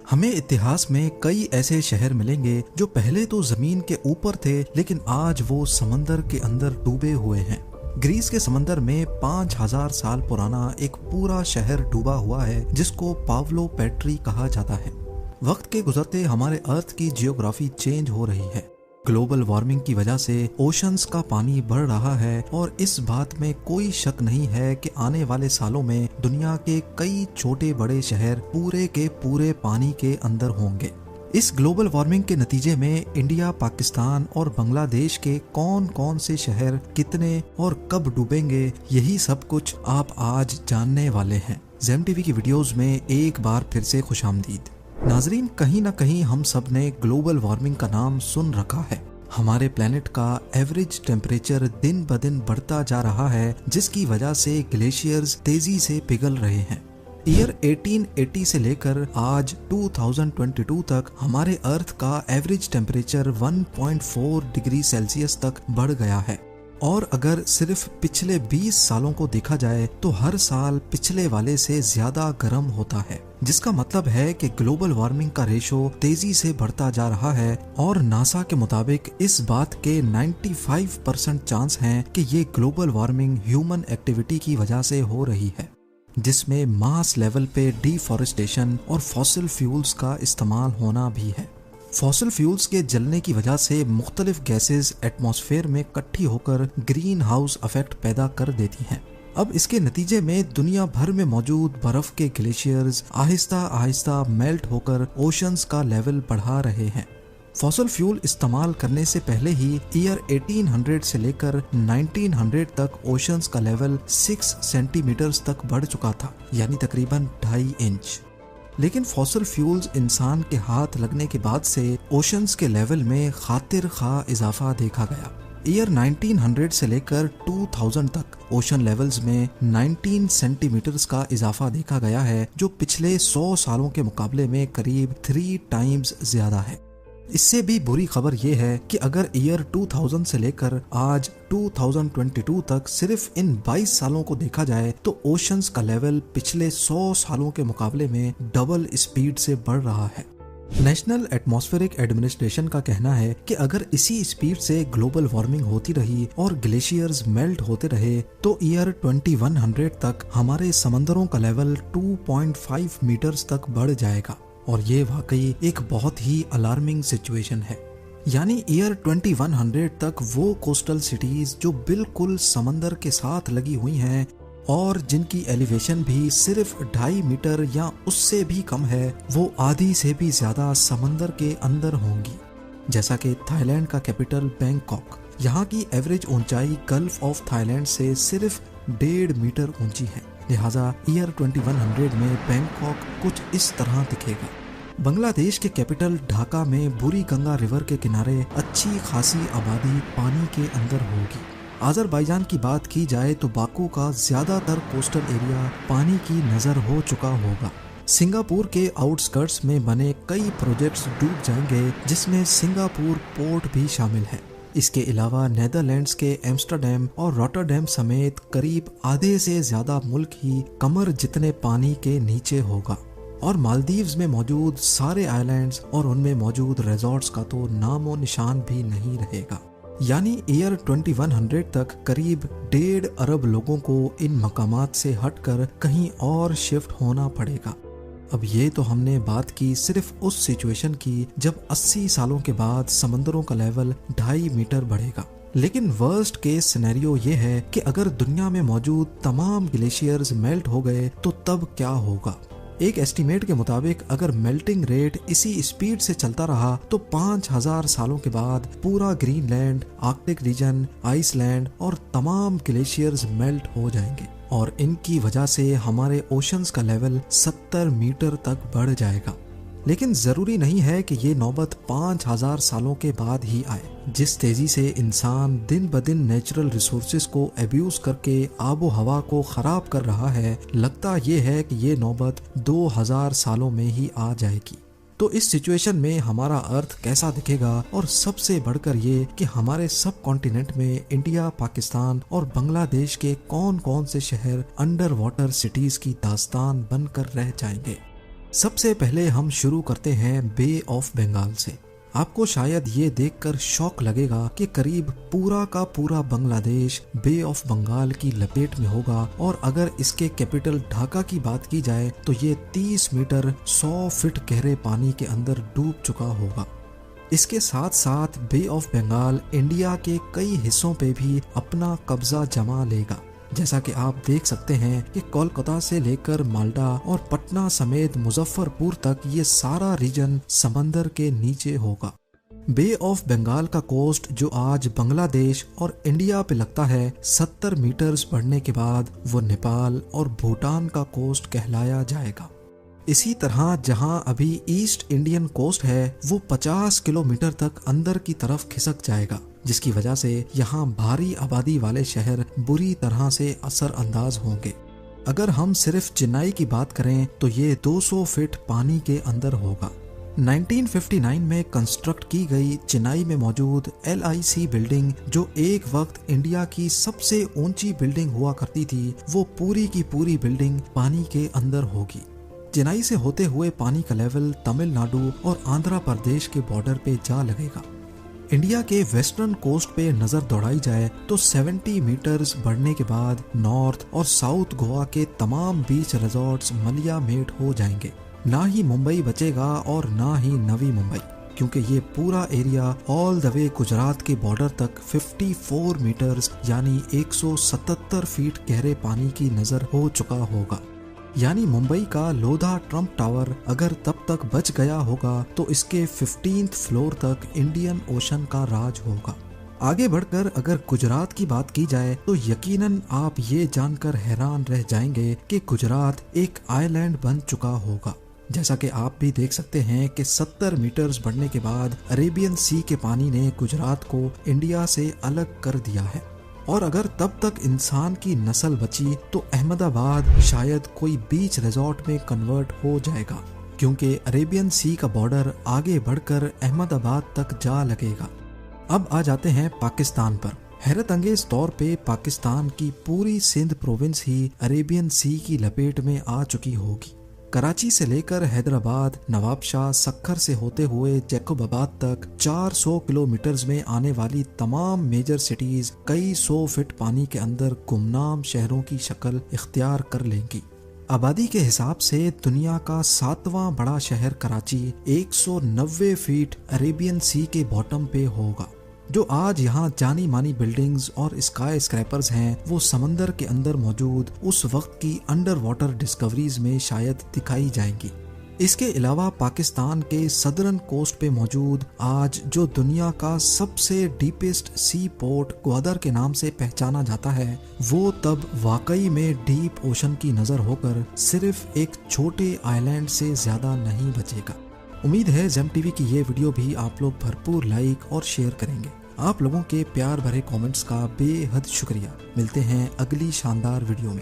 हमें इतिहास में कई ऐसे शहर मिलेंगे जो पहले तो जमीन के ऊपर थे, लेकिन आज वो समंदर के अंदर डूबे हुए हैं। ग्रीस के समंदर में 5000 साल पुराना एक पूरा शहर डूबा हुआ है, जिसको पावलो पेट्री कहा जाता है। वक्त के गुजरते हमारे अर्थ की जियोग्राफी चेंज हो रही है। ग्लोबल वार्मिंग की वजह से ओशंस का पानी बढ़ रहा है और इस बात में कोई शक नहीं है कि आने वाले सालों में दुनिया के कई छोटे बड़े शहर पूरे के पूरे पानी के अंदर होंगे। इस ग्लोबल वार्मिंग के नतीजे में इंडिया, पाकिस्तान और बांग्लादेश के कौन कौन से शहर कितने और कब डूबेंगे, यही सब कुछ आप आज जानने वाले हैं। ज़ेम टीवी की वीडियोस में एक बार फिर से खुशामदीद। नाजरीन, कहीं ना कहीं हम सब ने ग्लोबल वार्मिंग का नाम सुन रखा है। हमारे प्लेनेट का एवरेज टेम्परेचर दिन ब दिन बढ़ता जा रहा है, जिसकी वजह से ग्लेशियर्स तेजी से पिघल रहे हैं। ईयर 1880 से लेकर आज 2022 तक हमारे अर्थ का एवरेज टेम्परेचर 1.4 डिग्री सेल्सियस तक बढ़ गया है। और अगर सिर्फ पिछले 20 सालों को देखा जाए तो हर साल पिछले वाले से ज्यादा गर्म होता है, जिसका मतलब है कि ग्लोबल वार्मिंग का रेशो तेजी से बढ़ता जा रहा है। और नासा के मुताबिक इस बात के 95% चांस हैं कि ये ग्लोबल वार्मिंग ह्यूमन एक्टिविटी की वजह से हो रही है, जिसमें मास लेवल पे डिफॉरेस्टेशन और फॉसिल फ्यूल्स का इस्तेमाल होना भी है। फॉसिल फ्यूल्स के जलने की वजह से मुख्तलिफ गैसेस एटमॉस्फेयर में इकट्ठी होकर ग्रीन हाउस इफेक्ट पैदा कर देती हैं। अब इसके नतीजे में दुनिया भर में मौजूद बर्फ के ग्लेशियर्स आहिस्ता आहिस्ता मेल्ट होकर ओशंस का लेवल बढ़ा रहे हैं। फॉसिल फ्यूल इस्तेमाल करने से पहले ही ईयर 1800 से लेकर 1900 तक ओशंस का लेवल 6 सेंटीमीटर्स तक बढ़ चुका था, यानी तकरीबन 2.5 इंच। लेकिन फॉसिल फ्यूल्स इंसान के हाथ लगने के बाद से ओशंस के लेवल में खातिर खा इजाफा देखा गया। ईयर 1900 से लेकर 2000 तक ओशन लेवल्स में 19 सेंटीमीटर्स का इजाफा देखा गया है, जो पिछले 100 सालों के मुकाबले में करीब 3 टाइम्स ज्यादा है। इससे भी बुरी खबर यह है कि अगर ईयर 2000 से लेकर आज 2022 तक सिर्फ इन 22 सालों को देखा जाए तो ओशंस का लेवल पिछले 100 सालों के मुकाबले में डबल स्पीड से बढ़ रहा है। नेशनल एटमॉस्फेरिक एडमिनिस्ट्रेशन का कहना है कि अगर इसी स्पीड से ग्लोबल वार्मिंग होती रही और ग्लेशियर्स मेल्ट होते रहे तो ईयर 2100 तक हमारे समंदरों का लेवल 2.5 मीटर्स तक बढ़ जाएगा। और ये वाकई एक बहुत ही अलार्मिंग सिचुएशन है। यानी ईयर 2100 तक वो कोस्टल सिटीज जो बिल्कुल समंदर के साथ लगी हुई हैं और जिनकी एलिवेशन भी सिर्फ 2.5 मीटर या उससे भी कम है, वो आधी से भी ज्यादा समंदर के अंदर होंगी। जैसा कि थाईलैंड का कैपिटल बैंकॉक, यहाँ की एवरेज ऊंचाई गल्फ ऑफ थाईलैंड से सिर्फ 1.5 मीटर ऊंची है। लिहाजा ईयर 2100 में बैंकॉक कुछ इस तरह दिखेगा। बांग्लादेश के कैपिटल ढाका में बुरी गंगा रिवर के किनारे अच्छी खासी आबादी पानी के अंदर होगी। अजरबैजान की बात की जाए तो बाकू का ज्यादातर कोस्टल एरिया पानी की नजर हो चुका होगा। सिंगापुर के आउटस्कर्ट्स में बने कई प्रोजेक्ट्स डूब जाएंगे, जिसमें सिंगापुर पोर्ट भी शामिल है। इसके अलावा नेदरलैंड्स के एम्स्टर्डम और रॉटरडैम समेत करीब आधे से ज्यादा मुल्क ही कमर जितने पानी के नीचे होगा। और मालदीव्स में मौजूद सारे आइलैंड्स और उनमें मौजूद रिजॉर्ट्स का तो नामो निशान भी नहीं रहेगा। यानी ईयर 2100 तक करीब 1.5 अरब लोगों को इन मकामात से हटकर कहीं और शिफ्ट होना पड़ेगा। अब ये तो हमने बात की सिर्फ उस सिचुएशन की जब 80 सालों के बाद समंदरों का लेवल 2.5 मीटर बढ़ेगा। लेकिन वर्स्ट केस सिनेरियो ये है कि अगर दुनिया में मौजूद तमाम ग्लेशियर्स मेल्ट हो गए तो तब क्या होगा। एक एस्टीमेट के मुताबिक अगर मेल्टिंग रेट इसी स्पीड से चलता रहा तो 5000 सालों के बाद पूरा ग्रीनलैंड, आर्कटिक रीजन, आइसलैंड और तमाम ग्लेशियर्स मेल्ट हो जाएंगे और इनकी वजह से हमारे ओशंस का लेवल 70 मीटर तक बढ़ जाएगा। लेकिन जरूरी नहीं है कि ये नौबत 5000 सालों के बाद ही आए। जिस तेजी से इंसान दिन ब दिन नेचुरल रिसोर्सेज को अब्यूज करके आबो हवा को खराब कर रहा है, लगता ये है कि ये नौबत 2000 सालों में ही आ जाएगी। तो इस सिचुएशन में हमारा अर्थ कैसा दिखेगा, और सबसे बढ़कर ये कि हमारे सब कॉन्टिनेंट में इंडिया, पाकिस्तान और बांग्लादेश के कौन कौन से शहर अंडर वाटर सिटीज की दास्तान बनकर रह जाएंगे। सबसे पहले हम शुरू करते हैं बे ऑफ बंगाल से। आपको शायद ये देखकर शौक लगेगा कि करीब पूरा का पूरा बांग्लादेश बे ऑफ बंगाल की लपेट में होगा, और अगर इसके कैपिटल ढाका की बात की जाए तो ये 30 मीटर 100 फीट गहरे पानी के अंदर डूब चुका होगा। इसके साथ साथ बे ऑफ बंगाल इंडिया के कई हिस्सों पे भी अपना कब्जा जमा लेगा। जैसा कि आप देख सकते हैं कि कोलकाता से लेकर माल्टा और पटना समेत मुजफ्फरपुर तक ये सारा रीजन समंदर के नीचे होगा। बे ऑफ बंगाल का कोस्ट जो आज बांग्लादेश और इंडिया पे लगता है, 70 मीटर्स बढ़ने के बाद वो नेपाल और भूटान का कोस्ट कहलाया जाएगा। इसी तरह जहां अभी ईस्ट इंडियन कोस्ट है वो 50 किलोमीटर तक अंदर की तरफ खिसक जाएगा, जिसकी वजह से यहाँ भारी आबादी वाले शहर बुरी तरह से असर अंदाज होंगे। अगर हम सिर्फ चेन्नई की बात करें तो ये 200 फीट पानी के अंदर होगा। 1959 में कंस्ट्रक्ट की गई चेन्नई में मौजूद LIC बिल्डिंग, जो एक वक्त इंडिया की सबसे ऊंची बिल्डिंग हुआ करती थी, वो पूरी की पूरी बिल्डिंग पानी के अंदर होगी। चेन्नई से होते हुए पानी का लेवल तमिलनाडु और आंध्र प्रदेश के बॉर्डर पे जा लगेगा। इंडिया के वेस्टर्न कोस्ट पे नजर दौड़ाई जाए तो 70 मीटर्स बढ़ने के बाद नॉर्थ और साउथ गोवा के तमाम बीच रिजॉर्ट्स मलिया मेट हो जाएंगे। ना ही मुंबई बचेगा और ना ही नवी मुंबई, क्योंकि ये पूरा area all the way Gujarat के बॉर्डर तक 54 मीटर्स यानी 177 फीट गहरे पानी की नजर हो चुका होगा। यानी मुंबई का लोधा ट्रम्प टावर अगर तब तक बच गया होगा तो इसके 15th फ्लोर तक इंडियन ओशन का राज होगा। आगे बढ़कर अगर गुजरात की बात की जाए तो यकीनन आप ये जानकर हैरान रह जाएंगे कि गुजरात एक आइलैंड बन चुका होगा। जैसा कि आप भी देख सकते हैं कि 70 मीटर्स बढ़ने के बाद अरेबियन सी के पानी ने गुजरात को इंडिया से अलग कर दिया है। और अगर तब तक इंसान की नस्ल बची तो अहमदाबाद शायद कोई बीच रिजॉर्ट में कन्वर्ट हो जाएगा, क्योंकि अरेबियन सी का बॉर्डर आगे बढ़कर अहमदाबाद तक जा लगेगा। अब आ जाते हैं पाकिस्तान पर। हैरत अंगेज तौर पे पाकिस्तान की पूरी सिंध प्रोविंस ही अरेबियन सी की लपेट में आ चुकी होगी। कराची से लेकर हैदराबाद, नवाबशाह, सक्खर से होते हुए जैकोबाबाद तक 400 किलोमीटर्स में आने वाली तमाम मेजर सिटीज कई 100 फीट पानी के अंदर गुमनाम शहरों की शक्ल इख्तियार कर लेंगी। आबादी के हिसाब से दुनिया का 7वां बड़ा शहर कराची 190 फीट अरेबियन सी के बॉटम पे होगा। जो आज यहाँ जानी मानी बिल्डिंग्स और स्काई स्क्रैपर्स हैं, वो समंदर के अंदर मौजूद उस वक्त की अंडर वाटर डिस्कवरीज में शायद दिखाई जाएंगी। इसके अलावा पाकिस्तान के सदर्न कोस्ट पे मौजूद आज जो दुनिया का सबसे डीपेस्ट सी पोर्ट ग्वादर के नाम से पहचाना जाता है, वो तब वाकई में डीप ओशन की नजर होकर सिर्फ एक छोटे आइलैंड से ज्यादा नहीं बचेगा। उम्मीद है जेम टीवी की ये वीडियो भी आप लोग भरपूर लाइक और शेयर करेंगे। आप लोगों के प्यार भरे कमेंट्स का बेहद शुक्रिया। मिलते हैं अगली शानदार वीडियो में।